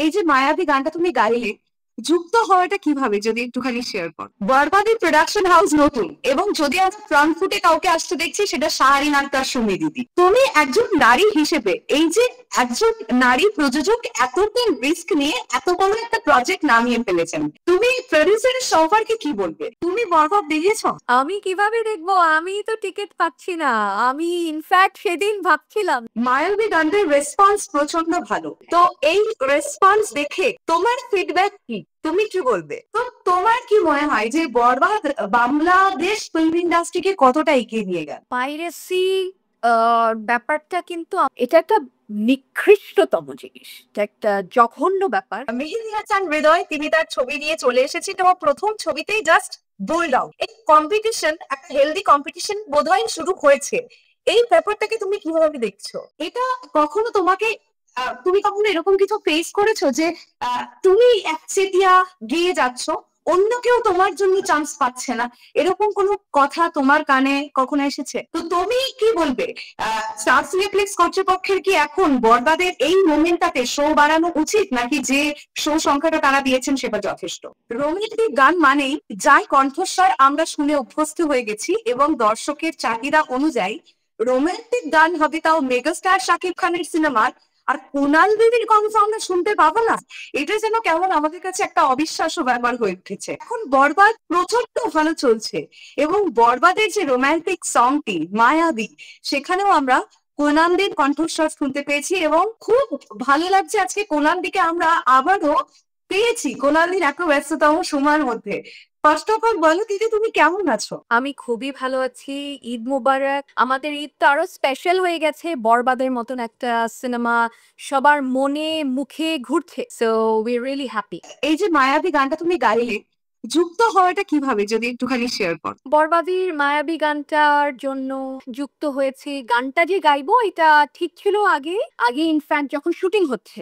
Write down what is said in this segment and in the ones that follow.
এই যে মায়াবী গানটা তুমি গাইলে, যুক্ত হওয়াটা কিভাবে যদি একটুখানি শেয়ার কর। বরবাদি প্রোডাকশন হাউস নতুন, এবং যদি আমরা ফ্রন্ট ফুটে কাউকে আসতে দেখছি সেটা শাহরিন আক্তার সুমি দিদি। তুমি একজন নারী হিসেবে এই যে একজন নারী প্রযোজক এতটা রিস্ক নিয়ে এত বড় একটা প্রজেক্ট নামিয়ে ফেলেছেন, তুমি প্রডিউসারের সম্পর্কে কি বলবে? তুমি বরবাদ দেখেছো? আমি কিভাবে দেখবো? আমি তো টিকিট পাচ্ছি না। আমি ইনফ্যাক্ট সেদিন ভাবছিলাম মায়াবী গানটার রেসপন্স প্রচন্ড ভালো। তো এই রেসপন্স দেখে তোমার ফিডব্যাক কি? তুমি কি বলবে? তো তোমার কি মনে হয় যে বরবাদ বাংলাদেশ ফিল্ম ইন্ডাস্ট্রিকে কতটা এগিয়ে নিয়ে গেল? পাইরেসি ব্যাপারটা কিন্তু এটা একটা নিকৃষ্টতম জিনিস, এটা একটা জঘন্য ব্যাপার। মেহেদী হাসান হৃদয় তিনি তার ছবি নিয়ে চলে এসেছেন এবং প্রথম ছবিতেই জাস্ট বোল্ড আউট। এই কম্পিটিশন, একটা হেলদি কম্পিটিশন বোধহয় শুরু হয়েছে। এই ব্যাপারটাকে তুমি কিভাবে দেখছো? এটা কখনো তোমাকে তুমি কখনো এরকম কিছু ফেস করেছো যে তুমি একচেটিয়া গিয়ে যাচ্ছ, অন্য কেউ তোমার জন্য চান্স পাচ্ছে না, এরকম কোনো কথা তোমার কানে কখনো এসেছে? তো তুমি কি বলবে, স্টার সিনেপ্লেক্স কর্তৃপক্ষের কি এখন বরবাদের এই মোমেন্টটাতে শো বাড়ানো উচিত, নাকি যে শো সংখ্যাটা তারা দিয়েছেন সেটা যথেষ্ট? রোমান্টিক গান মানেই যাই কণ্ঠস্বর আমরা শুনে অভ্যস্ত হয়ে গেছি, এবং দর্শকের চাহিদা অনুযায়ী রোমান্টিক গান হবে, তাও মেগাস্টার শাকিব খানের সিনেমার। আর কুনাল দেবীর কণ্ঠ আমরা শুনতে পাবো না, এটা যেন কেমন আমাদের কাছে একটা অবিশ্বাস্য ব্যাপার হয়ে উঠেছে। এখন বরবাদ প্রচন্ড ভালো চলছে, এবং বরবাদের যে রোমান্টিক সংটি মায়াবী, সেখানেও আমরা কোনানদের কণ্ঠস্বর শুনতে পেয়েছি, এবং খুব ভালো লাগছে আজকে কোনানদিকে আমরা আবারও পেয়েছি কোনালির এত ব্যস্ততম সময়ের মধ্যে। ফার্স্ট অফ অল বলো দিদি, তুমি কেমন আছো? আমি খুবই ভালো আছি। ঈদ মুবারক। আমাদের ঈদ তো আরো স্পেশাল হয়ে গেছে, বরবাদের মতন একটা সিনেমা সবার মনে মুখে ঘুরছে, সো উই রিয়েলি হ্যাপি। এই যে মায়াবী গানটা তুমি গাইলে, যুক্ত হওয়াটা কিভাবে যদি একটুখানি শেয়ার কর। বরবাদির মায়াবী গানটার জন্য যুক্ত হয়েছি। গানটা যে গাইবো এটা ঠিক ছিল আগে। আগে ইনফ্যাক্ট যখন শুটিং হচ্ছে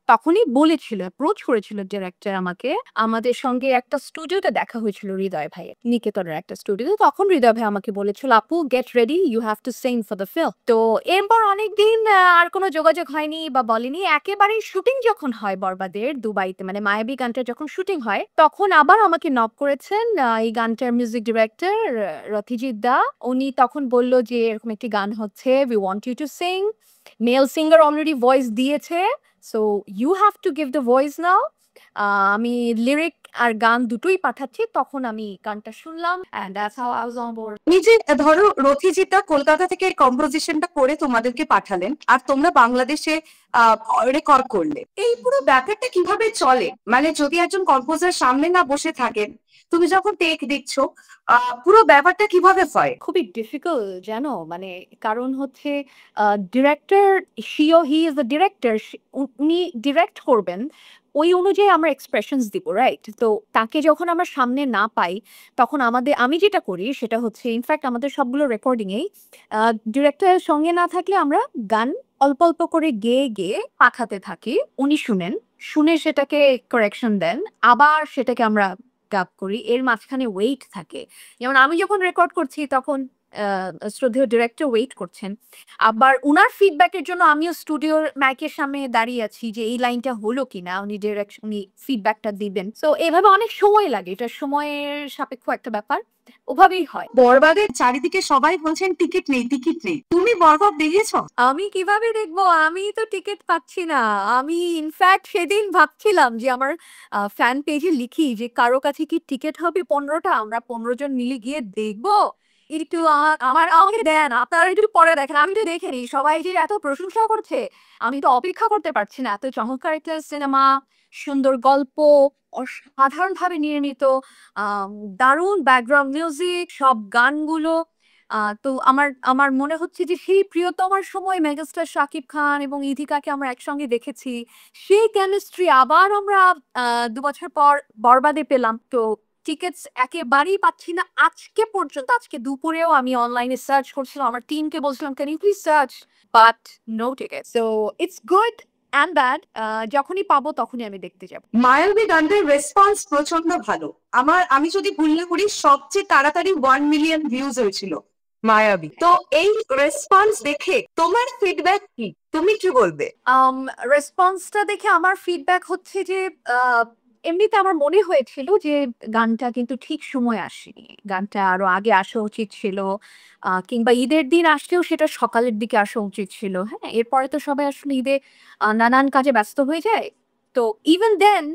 তখনই বলেছিল, অ্যাপ্রোচ করেছিল ডিরেক্টর আমাকে। আমাদের সঙ্গে একটা স্টুডিওতে দেখা হয়েছিল হৃদয় ভাইয়ের, নিকেতনের একটা স্টুডিওতে। তখন হৃদয় ভাই আমাকে বলেছিল, আপু get ready, you have to sing for the film. তো এরপর অনেকদিন আর কোনো যোগাযোগ হয়নি বা বলেনি। একেবারেই শুটিং যখন হয় বরবাদের দুবাইতে, মানে মায়াবী গানটার যখন শুটিং হয়, তখন আবার আমাকে নক করেছেন এই গানটার মিউজিক ডিরেক্টর রথিজিৎ দা। উনি তখন বলল যে এরকম একটি গান হচ্ছে, we want you to sing. Male singer already voice দিয়েছে, so you have to give the voice now. আমি লিরিক আর গান দুটোই পাঠাচ্ছি। তখন আমি গানটা শুনলাম and that's how I was on board. এই যে ধরো রথিজিতা কলকাতা থেকে কম্পোজিশনটা করে তোমাদেরকে পাঠালেন, আর তোমরা বাংলাদেশে রেকর্ড করলে, এই পুরো ব্যাপারটা কিভাবে চলে? মানে যদি একজন কম্পোজার সামনে না বসে থাকেন, তুমি যখন টেক দিচ্ছ, পুরো ব্যাপারটা কিভাবে হয়? খুবই ডিফিকাল্ট জানো, মানে কারণ হচ্ছে director, he is the director, উনি ডিরেক্ট করবেন, ওই অনুযায়ী আমরা এক্সপ্রেশনস দিব, রাইট? তো তাকে যখন আমরা সামনে না পাই, তখন আমি যেটা করি সেটা হচ্ছে, ইনফ্যাক্ট আমাদের সবগুলো রেকর্ডিংয়েই ডিরেক্টরের সঙ্গে না থাকলে আমরা গান অল্প অল্প করে গেয়ে গেয়ে পাঠাতে থাকি। উনি শুনেন, শুনে সেটাকে কারেকশন দেন, আবার সেটাকে আমরা ডাব করি। এর মাঝখানে ওয়েট থাকে। যেমন আমি যখন রেকর্ড করছি তখন শ্রদ্ধেয় ডিরেক্টর ওয়েট করছেন, আবার উনার ফিডব্যাকের জন্য আমিও স্টুডিওর মাইকের সামনে দাঁড়িয়ে আছি যে এই লাইনটা হলো কিনা, উনি ফিডব্যাকটা দিবেন। তো এভাবে অনেক সময় লাগে, এটা সময়ের সাপেক্ষ একটা ব্যাপার, ওভাবেই হয়। বরবাদের চারিদিকে সবাই বলছেন টিকিট নেই, টিকিট নেই, তুমি বরবাদ দেখেছো? আমি কিভাবে দেখবো? আমি তো টিকিট পাচ্ছি না। আমি ইনফ্যাক্ট সেদিন ভাবছিলাম যে আমার ফ্যান পেজে লিখি যে কারো কাছে কি টিকিট হবে 15টা, আমরা 15 জন মিলে গিয়ে দেখবো। একটু আমাকে দেন, আপনারা একটু পরে দেখেন, আমি তো দেখে নিই। সবাই যে এত প্রশংসা করছে, আমি তো অপেক্ষা করতে পারছি না। এত চমৎকার একটা সিনেমা, সুন্দর গল্প, অসাধারণ ভাবে নির্মিত, আম, দারুণ ব্যাকগ্রাউন্ড মিউজিক, সব গানগুলো। তো আমার আমার মনে হচ্ছে যে সেই প্রিয়তমার সময় মেগাস্টার শাকিব খান এবং ইথিকাকে আমরা একসঙ্গে দেখেছি, সেই কেমিস্ট্রি আবার আমরা 2 বছর পর বরবাদে পেলাম। তো টিকিটস একেবারেই পাচ্ছি না আজকে পর্যন্ত। আজকে দুপুরেও আমি অনলাইনে সার্চ করছিলাম, আমার টিমকে বলছিলাম can you please search, but no ticket. So it's good and bad. যখনই পাবো তখনই আমি দেখতে যাব। মায়াবী গানটার রেসপন্স প্রচন্ড ভালো। আমি যদি ভুল না করি, সবচেয়ে তাড়াতাড়ি 1 মিলিয়ন ভিউজ হয়েছিল। মায়াবী। তো এই রেসপন্স দেখে তোমার ফিডব্যাক কি, তুমি কি বলবে? রেসপন্সটা দেখে আমার ফিডব্যাক হচ্ছে যে এমনিতে আমার মনে হয়েছিল যে গানটা কিন্তু ঠিক সময় আসেনি, গানটা আরো আগে আসা উচিত ছিল, কিংবা ঈদের দিন আসলেও সেটা সকালের দিকে আসা উচিত ছিল। হ্যাঁ, এরপরে তো সবাই আসলে ঈদে নানান কাজে ব্যস্ত হয়ে যায়। তো ইভেন দেন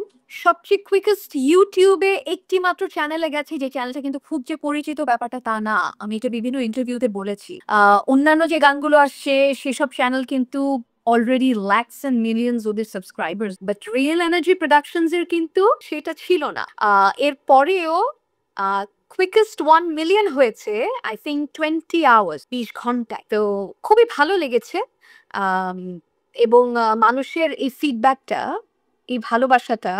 সবচেয়ে কুইকেস্ট ইউটিউবে একটি মাত্র চ্যানেলে গেছে, যে চ্যানেলটা কিন্তু খুব যে পরিচিত ব্যাপারটা তা না, আমি এটা বিভিন্ন ইন্টারভিউতে বলেছি। অন্যান্য যে গানগুলো আসছে সেসব চ্যানেল কিন্তু অলরেডি ল্যাক্স এন্ড মিলিয়ন্স ওদের subscribers, but real energy productions এর কিন্তু সেটা ছিল না। এরপরেও কুইকেস্ট 1 মিলিয়ন হয়েছে আই থিঙ্ক 20 আওয়ার্স, 20 ঘন্টায়। তো খুবই ভালো লেগেছে। আম, এবং মানুষের এই ফিডব্যাকটা, এই ভালোবাসাটা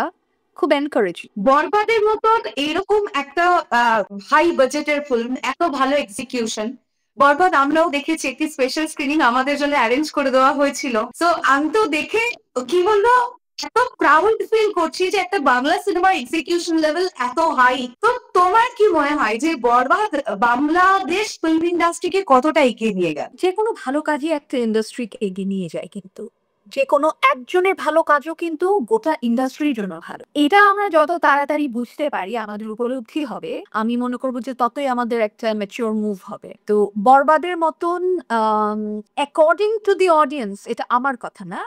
খুব এনকারেজিং। বরবাদের মতন এরকম একটা হাই বাজেটের ফিল্ম, এত ভালো এক্সিকিউশন, বরবাদ আমরাও দেখেছি, একটি স্পেশাল স্ক্রিনিং আমাদের জন্য অ্যারেঞ্জ করে দেওয়া হয়েছিল। তো আমি তো দেখে কি বলবো, এত প্রাউড ফিল করছি যে একটা বাংলা সিনেমার এক্সিকিউশন লেভেল এত হাই। তো তোমার কি মনে হয় যে বরবাদ বাংলাদেশ ফিল্ম ইন্ডাস্ট্রিকে কতটা এগিয়ে নিয়ে গেল? যে কোনো ভালো কাজই একটা ইন্ডাস্ট্রিকে এগিয়ে নিয়ে যায়, কিন্তু যে কোনো একজনের ভালো কাজও কিন্তু গোটা ইন্ডাস্ট্রির জন্য ভালো। এটা আমরা যত তাড়াতাড়ি বুঝতে পারি, আমাদের উপলব্ধি হবে, আমি মনে করবো যে ততই আমাদের একটা ম্যাচিওর মুভ হবে। তো বরবাদের মতন অ্যাকর্ডিং টু দি অডিয়েন্স, এটা আমার কথা না,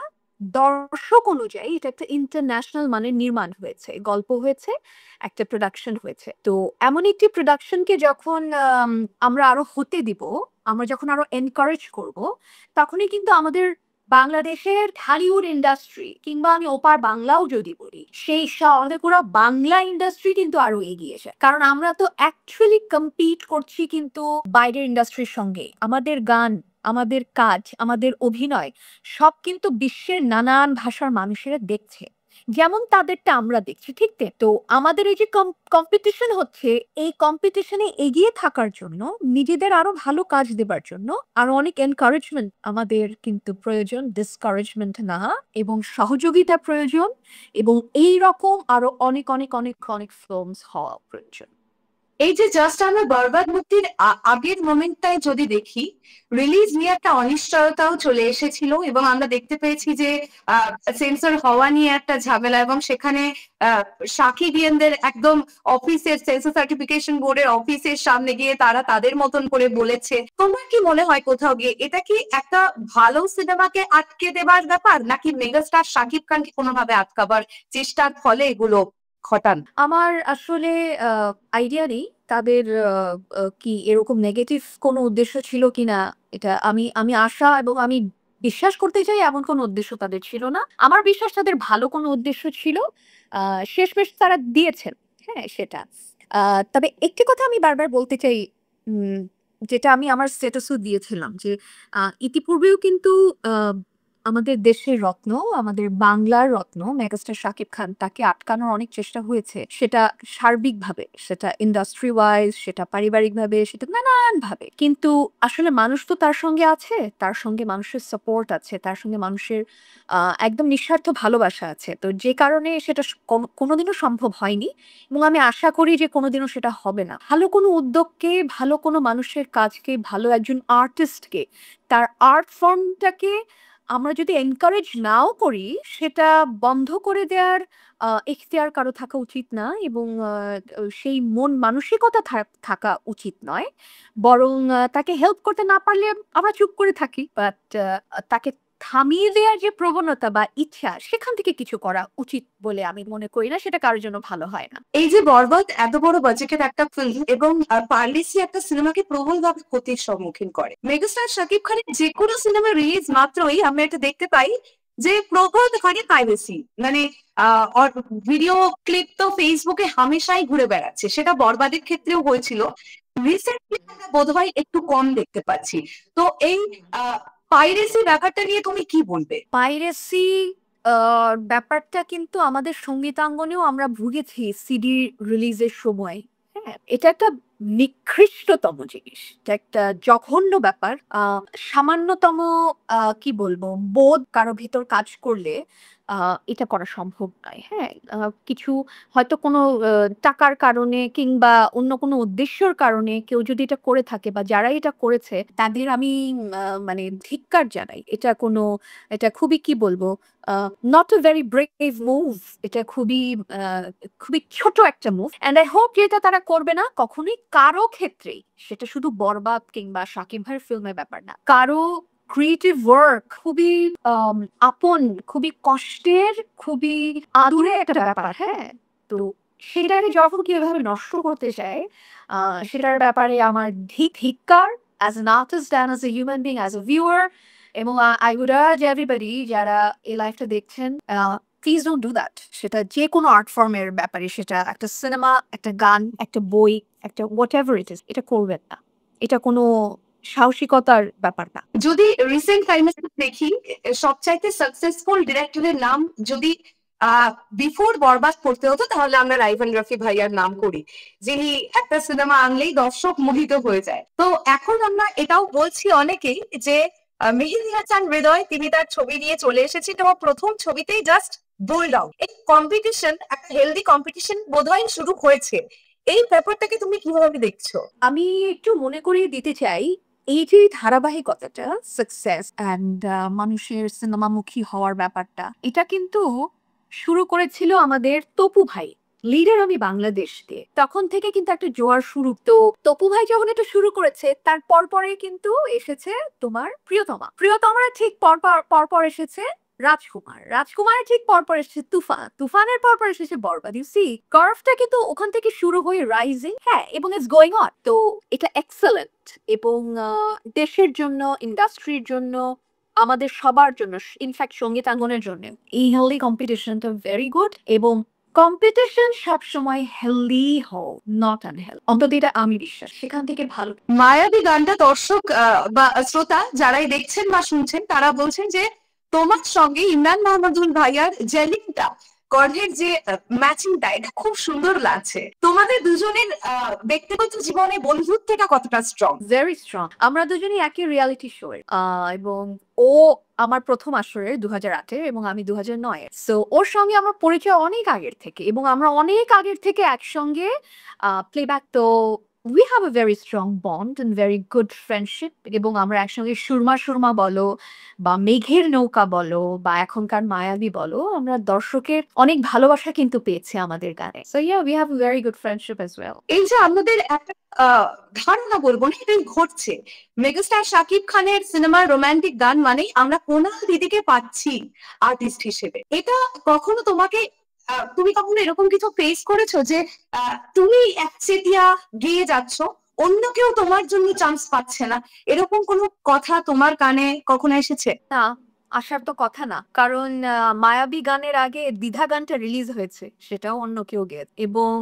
দর্শক অনুযায়ী এটা একটা ইন্টারন্যাশনাল মানের নির্মাণ হয়েছে, গল্প হয়েছে, একটা প্রোডাকশন হয়েছে। তো এমন একটি প্রোডাকশনকে যখন আমরা আরো হতে দিব, আমরা যখন আরো এনকারেজ করব, তখনই কিন্তু আমাদের বাংলাদেশের ঢালিউড ইন্ডাস্ট্রি, কিংবা আমি ওপার বাংলাও যদি বলি, সেই আমাদের পুরো বাংলা ইন্ডাস্ট্রি কিন্তু আরো এগিয়ে যায়। কারণ আমরা তো অ্যাকচুয়ালি কম্পিট করছি কিন্তু বাইরের ইন্ডাস্ট্রির সঙ্গে। আমাদের গান, আমাদের কাজ, আমাদের অভিনয় সব কিন্তু বিশ্বের নানান ভাষার মানুষেরা দেখছে, যেমন তাদেরটা আমরা দেখছি, ঠিক তো? তো আমাদের এই যে কম্পিটিশন হচ্ছে, এই কম্পিটিশনে এগিয়ে থাকার জন্য, নিজেদের আরো ভালো কাজ দেবার জন্য আরো অনেক এনকারেজমেন্ট আমাদের কিন্তু প্রয়োজন, ডিসকারেজমেন্ট না, এবং সহযোগিতা প্রয়োজন, এবং এই রকম আরো অনেক অনেক অনেক অনেক ফিল্মস হওয়া প্রয়োজন। এই যে জাস্ট আমরা বরবাদ মুক্তির আগের মোমেন্টটাই যদি দেখি, রিলিজ নিয়ে একটা অনিশ্চয়তাও চলে এসেছিল, এবং আমরা দেখতে পেয়েছি যে সেন্সর হওয়া নিয়ে একটা ঝামেলা, এবং সেখানে সাকিবিয়ানদের একদম অফিসের সেন্সর সার্টিফিকেশন বোর্ডের অফিসের সামনে গিয়ে তারা তাদের মতন করে বলেছে। তোমার কি মনে হয় কোথাও গিয়ে এটা কি একটা ভালো সিনেমাকে আটকে দেবার ব্যাপার, নাকি মেগাস্টার শাকিব খানকে কোনোভাবে আটকাবার চেষ্টার ফলে এগুলো ঘটান? আমার আসলে আইডিয়া নেই তাদের কি এরকম নেগেটিভ কোনো উদ্দেশ্য ছিল কিনা। এটা আমি আমি আশা এবং আমি বিশ্বাস করতে চাই এমন কোনো উদ্দেশ্য তাদের ছিল না। আমার বিশ্বাস তাদের ভালো কোনো উদ্দেশ্য ছিল। শেষমেশ তারা দিয়েছেন। হ্যাঁ, সেটা। তবে একটি কথা আমি বারবার বলতে চাই, উম যেটা আমি আমার স্ট্যাটাসও দিয়েছিলাম, যে ইতিপূর্বেও কিন্তু আ আমাদের দেশের রত্ন, আমাদের বাংলার রত্ন মেগাস্টার শাকিব খান, তাকে আটকানোর অনেক চেষ্টা হয়েছে। সেটা সার্বিকভাবে, সেটা ইন্ডাস্ট্রি ওয়াইজ, সেটা পারিবারিকভাবে, সেটা নানানভাবে। কিন্তু আসলে মানুষ তো তার সঙ্গে আছে, তার সঙ্গে মানুষের সাপোর্ট আছে, তার সঙ্গে মানুষের একদম নিঃস্বার্থ ভালোবাসা আছে। তো যে কারণে সেটা কোনোদিনও সম্ভব হয়নি, এবং আমি আশা করি যে কোনোদিনও সেটা হবে না। ভালো কোনো উদ্যোগকে, ভালো কোনো মানুষের কাজকে, ভালো একজন আর্টিস্টকে, তার আর্ট ফর্মটাকে আমরা যদি এনকারেজ নাও করি, সেটা বন্ধ করে দেওয়ার এখতিয়ার কারো থাকা উচিত না, এবং সেই মন মানসিকতা থাকা উচিত নয়। বরং তাকে হেল্প করতে না পারলে আমরা চুপ করে থাকি, বাট তাকে থামিয়ে দেওয়ার যে প্রবণতা বা ইচ্ছা, সেখান থেকে কিছু করা উচিত বলে আমি মনে করি না, সেটা কারোর জন্য ভালো হয় না। এই যে বরবাদ এত বড় বাজেটের একটা ফিল্ম, এবং পারলেসি একটা সিনেমাকে প্রবলভাবে ক্ষতির সম্মুখীন করে, মেগাস্টার শাকিব খানের যে কোনো সিনেমা রিলিজ মাত্রই আমরা এটা দেখতে পাই যে প্রবল হারে পাইরেসি, মানে ভিডিও ক্লিপ তো ফেসবুকে হামেশাই ঘুরে বেড়াচ্ছে, সেটা বরবাদের ক্ষেত্রেও হয়েছিল। রিসেন্টলি বোধহয় একটু কম দেখতে পাচ্ছি। তো এই পাইরেসি ব্যাপারটা নিয়ে তুমি কি বলবে? পাইরেসি ব্যাপারটা কিন্তু আমাদের সঙ্গীতাঙ্গনেও আমরা ভুগেছি সিডি রিলিজের সময়। হ্যাঁ, এটা একটা নিকৃষ্টতম জিনিস। এটা একটা জঘন্য ব্যাপার। সামান্যতম কি বলবো? বোধ কারো ভেতর কাজ করলে আ এটা করা সম্ভব নয়। হ্যাঁ? কিছু হয়তো কোনো টাকার কারণে কিংবা অন্য কোনো উদ্দেশ্যর কারণে কেউ যদি এটা করে থাকে বা যারা এটা করেছে তাদের আমি মানে ধিক্কার জানাই। এটা খুবই কি বলবো? আ not a very brave move. এটা আ খুবই ছোট একটা মুভ। অ্যান্ড আই হোপ যে এটা তারা করবে না কখনোই কারো ক্ষেত্রেই। সেটা শুধু 'বরবাদ' কিংবা শাকিব ভাইয়ের ফিল্মের ব্যাপার না। কারো ক্রিয়েটিভ ওয়ার্ক খুবই আম আপন, খুবই কষ্টের, খুবই আদুরে একটা ব্যাপার, হ্যাঁ? তো সেটাকে যখন কেউ এভাবে নষ্ট করতে চায়, আ সেটার ব্যাপারে আমার ধিক্কার as an artist and as a human being, as a viewer এবং I would urge everybody যারা এই লাইফটা দেখছেন, প্লিজ ডোন্ট ডু দ্যাট। সেটা যেকোনো আর্ট ফর্ম এর ব্যাপারে, সেটা একটা সিনেমা, একটা গান, একটা বই, একটা হোয়াটএভার ইট ইস, এটা করবেন না। এটা কোনো সাহসিকতার ব্যাপার না। যদি রিসেন্ট টাইমে দেখি সবচাইতে সাকসেসফুল ডিরেক্টরের নাম যদি বিফোর বরবাদ করতে হতো তাহলে আমরা রাইভান রফি ভাইয়ার নাম করি, যিনি একটা সিনেমা আনলেই দর্শক মোহিত হয়ে যায়। তো এখন আমরা এটাও বলছি অনেকেই যে মেহেদী হাসান হৃদয় তিনি তার ছবি নিয়ে চলে এসেছেন এবং প্রথম ছবিতেই জাস্ট বোল্ড আউট। এই কম্পিটিশন, একটা হেলদি কম্পিটিশন বোধহয় শুরু হয়েছে। এই ব্যাপারটাকে তুমি কিভাবে দেখছো? আমি একটু মনে করিয়ে দিতে চাই, এই যে ধারাবাহিকতাটা, সাকসেস অ্যান্ড মানুষের সিনেমামুখী হওয়ার ব্যাপারটা, এটা কিন্তু শুরু করেছিল আমাদের তপু ভাই। লিডার আমি বাংলাদেশ দিয়ে। তখন থেকে কিন্তু একটা জোয়ার শুরু। তো তপু ভাই যখন এটা শুরু করেছে তার পরপরেই কিন্তু এসেছে তোমার প্রিয়তমা। প্রিয়তমার ঠিক পরপর এসেছে রাজকুমার। রাজকুমারের ঠিক পরপর এসেছে তুফান। তুফানের পরপর এসেছে বরবাদ। ইউ সি কার্ভটা কিন্তু ওখান থেকে শুরু হয়ে রাইজিং, হ্যাঁ, এবং ইটস গোইং অন। তো এটা এক্সেলেন্ট এবং দেশের জন্য, ইন্ডাস্ট্রির জন্য, আমাদের সবার জন্য, ইনফ্যাক্ট সঙ্গীতাঙ্গনের জন্য এই হেলদি কম্পিটিশনটা ভেরি গুড। এবং কম্পিটিশন সবসময় হেলদি হোক, নট আনহেলদি। অন্তত এটা আমি বিশ্বাস। সেখান থেকে ভালো। মায়াবী গানটা দর্শক বা শ্রোতা যারাই দেখছেন বা শুনছেন তারা বলছেন যে তোমার সঙ্গে ইমরান মাহমুদুল ভাইয়ার জেলিংটা, কণ্ঠের যে ম্যাচিংটা, এটা খুব সুন্দর লাগছে। তোমাদের দুজনের ব্যক্তিগত জীবনে বন্ধুত্বটা কতটা স্ট্রং? Very strong. আমরা দুজনেই একই রিয়ালিটি শো এর। এবং ও আমার প্রথম আসরের 2008 এর এবং আমি 2009 এর। সো ওর সঙ্গে আমার পরিচয় অনেক আগের থেকে এবং আমরা অনেক আগের থেকে একসঙ্গে প্লেব্যাক। তো we have a very strong bond and very good friendship এবং আমরা একসঙ্গে সুরমা, সুরমা বলো বা মেঘের নৌকা বলো বা এখনকার মায়াবী বলো, আমরা দর্শকের অনেক ভালোবাসা কিন্তু পেয়েছি আমাদের গানে। So yeah, we have a very good friendship as well. এই যে আমাদের একটা ধারণা বলবো না, এটাই ঘটছে। মেগাস্টার শাকিব খানের সিনেমার রোমান্টিক গান মানে আমরা কোনাল দিদিকে পাচ্ছি আর্টিস্ট হিসেবে। এটা কখনো তোমাকে তুমি কখনো এরকম কিছু ফেস করেছো যে তুমি একচেটিয়া গেয়ে যাচ্ছ, অন্য কেউ তোমার জন্য চান্স পাচ্ছে না, এরকম কোনো কথা তোমার কানে কখনো এসেছে? না, আসার তো কথা না। কারণ মায়াবী গানের আগে দ্বিধা গানটা রিলিজ হয়েছে। সেটাও অন্য কেউ গেয়েছে। এবং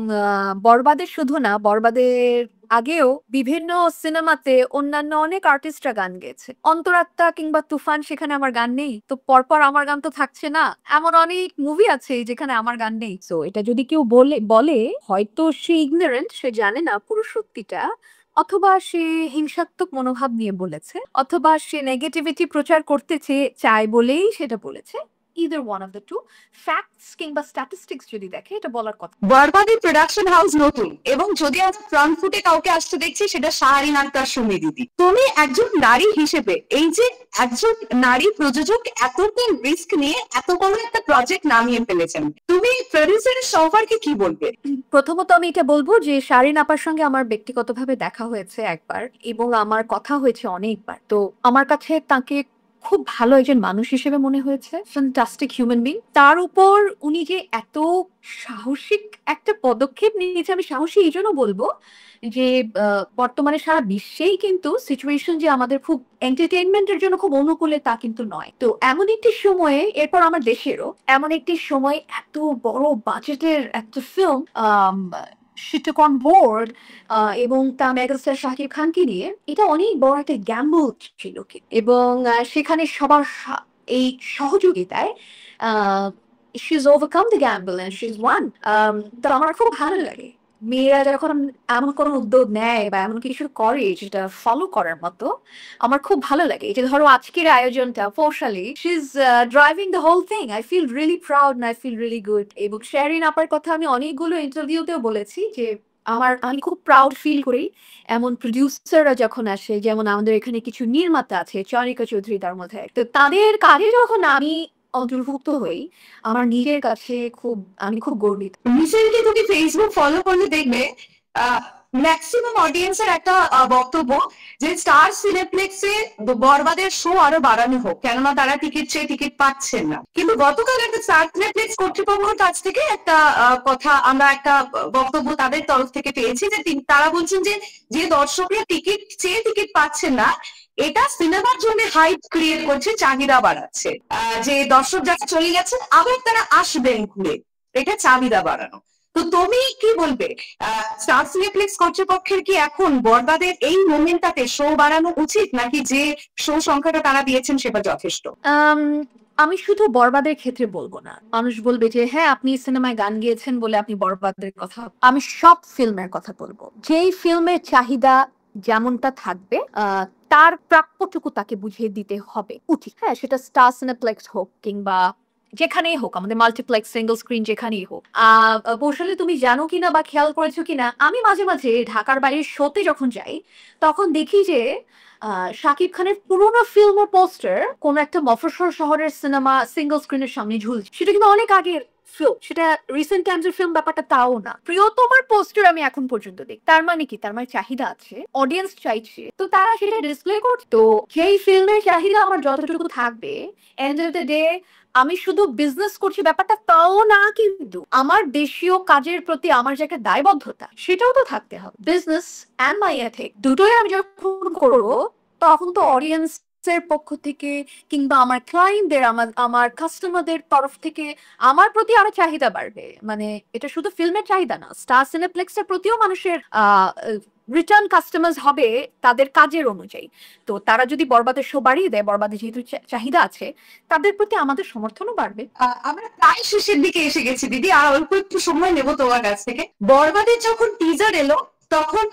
বরবাদের শুধু না, বরবাদের আগেও বিভিন্ন সিনেমাতে অন্যান্য অনেক আর্টিস্টরা গান গেয়েছে। অন্তরাত্মা কিংবা তুফান, সেখানে আমার গান নেই। তো পরপর আমার গান তো থাকছে না। এমন অনেক মুভি আছে যেখানে আমার গান নেই। সো এটা যদি কেউ বলে হয়তো সে ignorant, সে জানে না পুরো সত্যিটা। অথবা সে হিংসাত্মক মনোভাব নিয়ে বলেছে, অথবা সে নেগেটিভিটি প্রচার করতে চায় বলেই সেটা বলেছে। either one of the two. Facts কিংবা স্ট্যাটিস্টিক্স যদি দেখে এটা বলার কথা। বরবাদের প্রোডাকশন হাউস নতুন এবং যদি আমরা ফ্রন্ট ফুটে কাউকে আসতে দেখছি সেটা শাহরিন আক্তার সুমি দিদি। তুমি একজন নারী হিসেবে এই যে একজন নারী প্রযোজক এতটা রিস্ক নিয়ে এত বড় একটা প্রজেক্ট নামিয়ে ফেলেছেন, তুমি প্রডিউসারের সম্পর্কে কি বলবে? প্রথমত আমি এটা বলবো যে শারিন আপার সঙ্গে আমার ব্যক্তিগতভাবে দেখা হয়েছে একবার এবং আমার কথা হয়েছে অনেকবার। তো আমার কাছে তাকে খুব ভালো একজন মানুষ হিসেবে মনে হয়েছে। Fantastic human being. তার উপর উনি যে এত সাহসিক একটা পদক্ষেপ নিয়েছে, আমি সাহসী এই জন্য বলবো যে বর্তমানে সারা বিশ্বেই কিন্তু সিচুয়েশন যে আমাদের খুব এন্টারটেইনমেন্টের জন্য খুব অনুকূলে তা কিন্তু নয়। তো এমন একটি সময়ে, এরপর আমার দেশেরও এমন একটি সময়, এত বড় বাজেটের একটা film she took on board এবং তা মেগাস্টার শাকিব খানকে নিয়ে, এটা অনেক বড় একটা গ্যাম্বল ছিল এবং সেখানে সবার এই সহযোগিতায় she's overcome the gamble and she's won. তো আমার খুব ভালো লাগে। মেয়েরা যখন এমন কোনো উদ্যোগ নেয় বা এমন কিছু করে যেটা ফলো করার মতো, আমার খুব ভালো লাগে। এই যে ধরো আজকের আয়োজনটা Poushali, she is driving the whole thing. I feel really proud and I feel really good. এবং শেরিন আপার কথা আমি অনেকগুলো ইন্টারভিউতেও বলেছি যে আমি খুব প্রাউড ফিল করি এমন প্রডিউসাররা যখন আসে, যেমন আমাদের এখানে কিছু নির্মাতা আছে, চয়নিকা চৌধুরী তার মধ্যে। তো তাদের কাজে যখন আমি অন্তর্ভুক্ত হই, আমার নিজের কাছে আমি খুব গর্বিত। রিসেন্টলি তুমি ফেসবুক ফলো করলে দেখবে ম্যাক্সিমাম অডিয়েন্সের একটা বক্তব্য যে স্টার সিনেপ্লেক্সে বরবাদের শো আরো বাড়ানো হোক, কেননা তারা টিকিট চেয়ে টিকিট পাচ্ছেন না। কিন্তু গতকাল একটা স্টার সিনেপ্লেক্স কর্তৃপক্ষের কাছ থেকে একটা কথা, আমরা একটা বক্তব্য তাদের তরফ থেকে পেয়েছি যে তারা বলছেন যে যে দর্শকরা টিকিট চেয়ে টিকিট পাচ্ছেন না, এটা সিনেমার জন্য হাইপ ক্রিয়েট করছে, চাহিদা বাড়াচ্ছে। যে দর্শক যারা চলে গেছেন আবার তারা আসবেন ঘুরে, এটা চাহিদা বাড়ানো। তো তুমি কি বলবে, স্টার সিনেপ্লেক্স কর্তৃপক্ষের কি এখন বরবাদের এই মোমেন্টটাতে শো বাড়ানো উচিত, নাকি যে শো সংখ্যাটা তারা দিয়েছেন সেটা যথেষ্ট? আম, আমি শুধু বরবাদের ক্ষেত্রে বলবো না। মানুষ বলবে যে হ্যাঁ, আপনি সিনেমায় গান গেয়েছেন বলে আপনি বরবাদের কথা। আমি সব ফিল্মের কথা বলবো। যেই ফিল্মের চাহিদা যেমনটা থাকবে, তার প্রাপ্যটুকু তাকে বুঝিয়ে দিতে হবে, উচিত। হ্যাঁ, সেটা স্টার সিনেপ্লেক্স হোক কিংবা যেখানেই হোক, আমাদের মাল্টিপ্লেক্স সিঙ্গেল স্ক্রিন যেখানেই হোক। কৌশলে তুমি জানো কিনা বা খেয়াল করেছো কিনা, আমি মাঝে মাঝে ঢাকার বাইরের শোতে যখন যাই, তখন দেখি যে শাকিব খানের পুরোনো ফিল্মের পোস্টার কোন একটা মফস্বল শহরের সিনেমা সিঙ্গেল স্ক্রিনের সামনে ঝুলছে। সেটা কিন্তু অনেক আগের ফিল্ম, সেটা রিসেন্ট টাইমসের ফিল্ম ব্যাপারটা তাও না। প্রিয়তমার পোস্টার আমি এখন পর্যন্ত দেখি। তার মানে কি? তার মানে চাহিদা আছে, অডিয়েন্স চাইছে, তো তারা সেটা ডিসপ্লে করছে। তো যেই ফিল্মের চাহিদা আমার যতটুকু থাকবে, এন্ড অফ দ্য ডে আমি শুধু বিজনেস করছি ব্যাপারটা তাও না, কিন্তু আমার দেশীয় কাজের প্রতি আমার যে একটা দায়বদ্ধতা, সেটাও তো থাকতে হবে। বিজনেস অ্যান্ড মাই এথিক দুটোই আমি যখন করবো, তখন তো অডিয়েন্সের পক্ষ থেকে কিংবা আমার ক্লায়েন্টদের, আমার কাস্টমারদের তরফ থেকে আমার প্রতি আরো চাহিদা বাড়বে। মানে এটা শুধু ফিল্মের চাহিদা না, স্টার সিনেপ্লেক্সের প্রতিও মানুষের রিটার্ন কাস্টমার্স হবে তাদের কাজের অনুযায়ী। তো তারা যদি বরবাদের শো বাড়িয়ে দেয়, বরবাদের যেহেতু চাহিদা আছে, তাদের প্রতি আমাদের সমর্থনও বাড়বে। আমরা প্রায় শেষের দিকে এসে গেছি দিদি, আর অল্প একটু সময় নেবো তোমার কাছ থেকে। বরবাদের যখন টিজার এলো তখন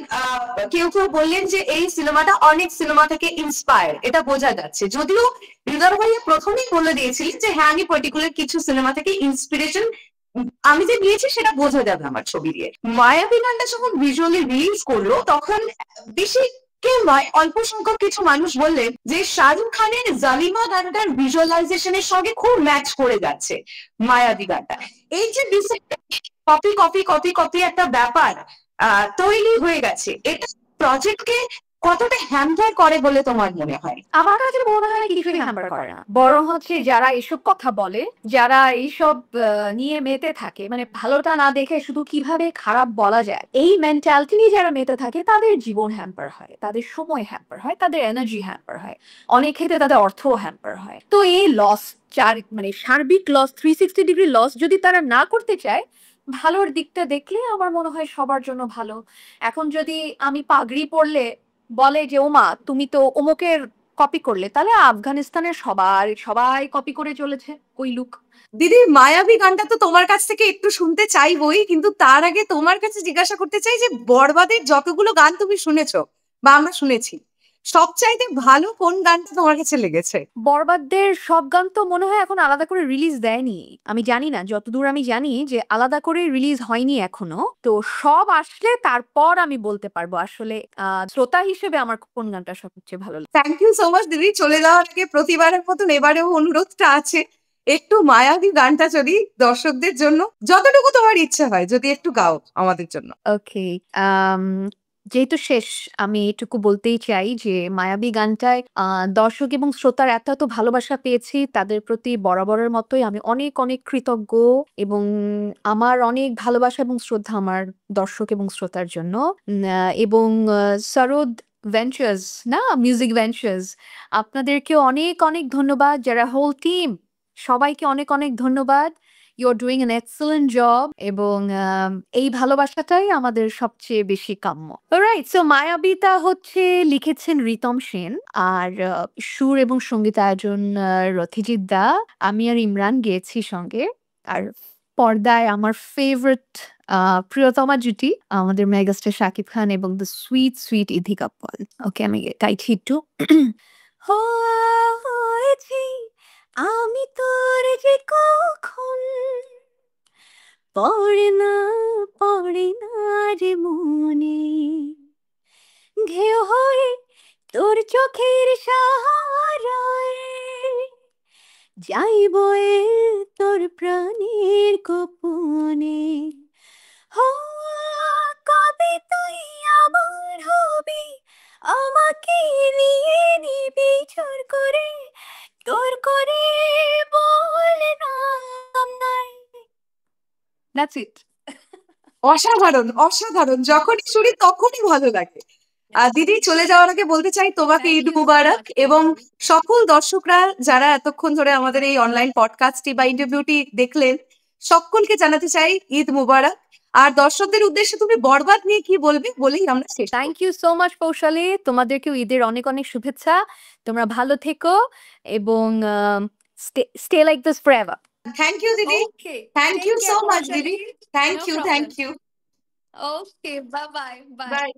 কেউ কেউ বললেন যে এই সিনেমাটা অনেক সিনেমা থেকে ইন্সপায়ার, এটা বোঝা যাচ্ছে। যদিও হৃদয় ভাইয়া প্রথমেই বলে দিয়েছিলেন যে হ্যাঁ, আমি পার্টিকুলার কিছু সিনেমা থেকে ইন্সপিরেশন আমি যে নিয়েছি সেটা বোঝা যাবে আমার ছবি দিয়ে। মায়াবী গানটা যখন ভিজুয়ালি রিলিজ করলো তখন বেশি কেউ নয়, অল্প সংখ্যক কিছু মানুষ বললেন যে শাহরুখ খানের জালিমা গানটার ভিজুয়ালাইজেশনের সঙ্গে খুব ম্যাচ করে যাচ্ছে মায়াবী গানটা। এই যে কপি কপি কপি কপি একটা ব্যাপার তৈরি হয়ে গেছে, এটা প্রজেক্টকে কতটা হ্যাম্পার করে বলে তোমার মনে হয়? আমার কাছে মনে হয় কিছুই হ্যাম্পার করে না, বরং হচ্ছে যারা এইসব কথা বলে, যারা এইসব নিয়ে মেতে থাকে, মানে ভালোটা না দেখে শুধু কিভাবে খারাপ বলা যায়, এই মেন্টালিটি নিয়ে যারা মেতে থাকে, তাদের জীবন হ্যাম্পার হয়, তাদের সময় হ্যাম্পার হয়, তাদের এনার্জি হ্যাম্পার হয়, অনেক ক্ষেত্রে তাদের অর্থও হ্যাম্পার হয়। তো এই লস, মানে সার্বিক লস, 360 ডিগ্রি লস যদি তারা না করতে চায়, ভালোর দিকটা দেখলে আমার মনে হয় সবার জন্য ভালো। এখন যদি আমি পাগড়ি পরলে বলে যে ওমা তুমি তো অমুকের কপি করলে, তাহলে আফগানিস্তানের সবাই কপি করে চলেছে ওই লুক। দিদি, মায়াবী গানটা তো তোমার কাছ থেকে একটু শুনতে চাইবই, কিন্তু তার আগে তোমার কাছে জিজ্ঞাসা করতে চাই যে বরবাদের যতগুলো গান তুমি শুনেছো বা আমরা শুনেছি, সবচাইতে ভালো কোন গানটা তোমার কাছে লেগেছে? বরবাদের সব গান তো মনে হয় এখন আলাদা করে রিলিজ দেয়নি, আমি জানি না, যতদূর আমি জানি যে আলাদা করে রিলিজ হয়নি এখনো। তো সব আসলে তারপর আমি বলতে পারবো আসলে শ্রোতা হিসেবে আমার কোন গানটা সবচেয়ে ভালো লাগে। থ্যাংক ইউ সো মাচ দিদি। চলে যাওয়ার আগে প্রতিবারের মতন এবারেও অনুরোধটা আছে, একটু মায়াবী গানটা যদি দর্শকদের জন্য যতটুকু তোমার ইচ্ছে হয় যদি একটু গাও আমাদের জন্য। ওকে, যেহেতু শেষ, আমি এটুকু বলতেই চাই যে মায়াবী গানটায় দর্শক এবং শ্রোতার এত ভালোবাসা পেয়েছি, তাদের প্রতি বরাবরের মতোই আমি অনেক অনেক কৃতজ্ঞ। এবং আমার অনেক ভালোবাসা এবং শ্রদ্ধা আমার দর্শক এবং শ্রোতার জন্য। এবং সরোদ ভেঞ্চার্স, না মিউজিক ভেঞ্চার্স, আপনাদেরকেও অনেক অনেক ধন্যবাদ, যারা হোল টিম, সবাইকে অনেক অনেক ধন্যবাদ। You are doing an excellent job, এবং এই ভালোবাসাটাই আমাদের সবচেয়ে বেশি কাম্য। রাইট, সো মায়াবিতা হচ্ছে লিখেছেন রিতম সেন, আর সুর এবং সঙ্গীত আয়োজন রথিজিৎ দা, আমি আর ইমরান গেয়েছি সঙ্গে। আর পর্দায় আমার ফেভারিট প্রিয়তমা জুটি আমাদের মেগাস্টার শাকিব খান এবং দ্য সুইট সুইট ইথিকা পল। ওকে, আমি গাইছি একটু। হয়েছি আমি তোর যে কখন পড়ে না রে মনে, ঘেউ হয়ে তোর চোখের সাহারায় যাইব তোর প্রাণের গোপনে। হো, কবে তুই আমার হবি, আমাকে নিয়ে নিবি জোর করে, তোর করে বলে নাম নাই। That's it. অসাধারণ অসাধারণ, যখনই শুনি তখনই ভালো লাগে। দিদি চলে যাওয়ার আগে বলতে চাই তোমাকে Thank Eid you so Mubarak, much, এবং Purshali. সকল দর্শকরা যারা এতক্ষণ ধরে আমাদের এই অনলাইন পডকাস্টটি বা ইন্টারভিউটি দেখলেন, সকলকে জানাতে চাই ঈদ মুবারক। আর দর্শকদের উদ্দেশ্যে তুমি বরবাদ নিয়ে কি বলবে বলেই আমরা শেষ করব। Thank you so much Poushali, তোমাদেরকেও ঈদের অনেক অনেক শুভেচ্ছা। তোমরা ভালো থেকো এবং stay like this forever. Thank you দিদি, Okay, thank take you so care, much দিদি, Purshali. Thank No you, problem. Thank you, Okay, bye bye. Bye. By.